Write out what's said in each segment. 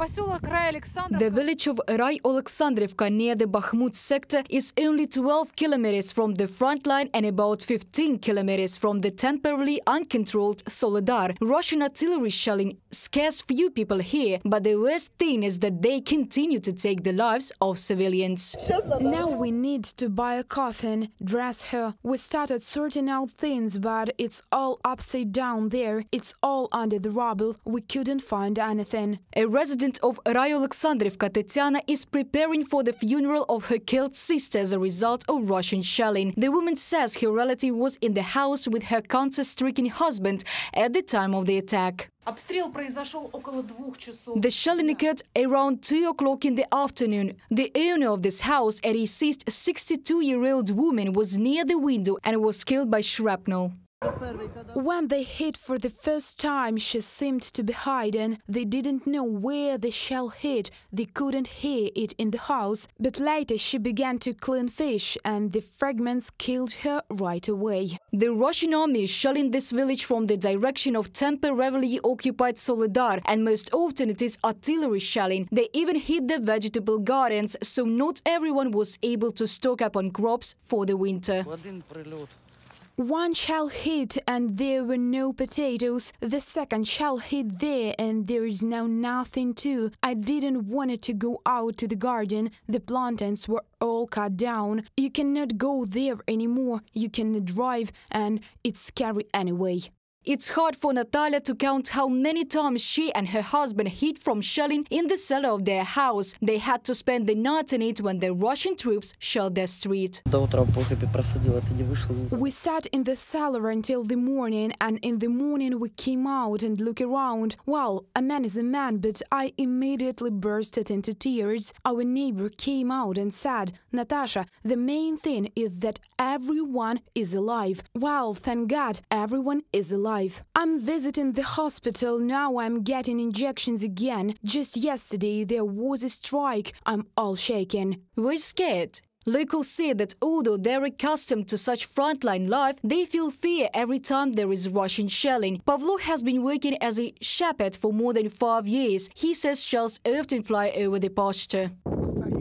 The village of Rai-Oleksandrivka near the Bakhmut sector is only 12 kilometers from the front line and about 15 kilometers from the temporarily uncontrolled Soledar. Russian artillery shelling scares few people here, but the worst thing is that they continue to take the lives of civilians. Now we need to buy a coffin, dress her. We started sorting out things, but it's all upside down there. It's all under the rubble. We couldn't find anything. A resident of Rai-Oleksandrivka, Tatiana, is preparing for the funeral of her killed sister as a result of Russian shelling. The woman says her relative was in the house with her cancer-stricken husband at the time of the attack. The shelling occurred around 2 o'clock in the afternoon. The owner of this house, a deceased 62-year-old woman, was near the window and was killed by shrapnel. When they hit for the first time, she seemed to be hiding. They didn't know where the shell hit. They couldn't hear it in the house. But later she began to clean fish, and the fragments killed her right away. The Russian army is shelling this village from the direction of temporarily occupied Soledar, and most often it is artillery shelling. They even hit the vegetable gardens, so not everyone was able to stock up on crops for the winter. One shell hit and there were no potatoes. The second shell hit there and there is now nothing too. I didn't want to go out to the garden. The plantains were all cut down. You cannot go there anymore. You cannot drive, and it's scary anyway. It's hard for Natalia to count how many times she and her husband hid from shelling in the cellar of their house. They had to spend the night in it when the Russian troops shelled their street. We sat in the cellar until the morning, and in the morning we came out and looked around. Well, a man is a man, but I immediately bursted into tears. Our neighbor came out and said, "Natasha, the main thing is that everyone is alive." Well, thank God, everyone is alive. I'm visiting the hospital now. I'm getting injections again. Just yesterday there was a strike. I'm all shaken. We're scared. Locals say that although they're accustomed to such frontline life, they feel fear every time there is Russian shelling. Pavlo has been working as a shepherd for more than 5 years. He says shells often fly over the pasture.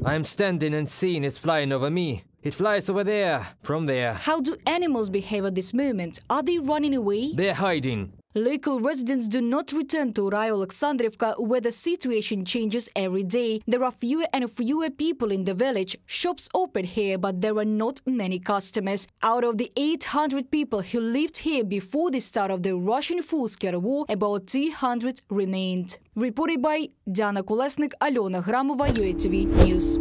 I'm standing and seeing it flying over me. It flies over there, from there. How do animals behave at this moment? Are they running away? They're hiding. Local residents do not return to Rai-Oleksandrivka, where the situation changes every day. There are fewer and fewer people in the village. Shops open here, but there are not many customers. Out of the 800 people who lived here before the start of the Russian full-scale war, about 200 remained. Reported by Diana Kolesnik, Alena Gramova, UATV News.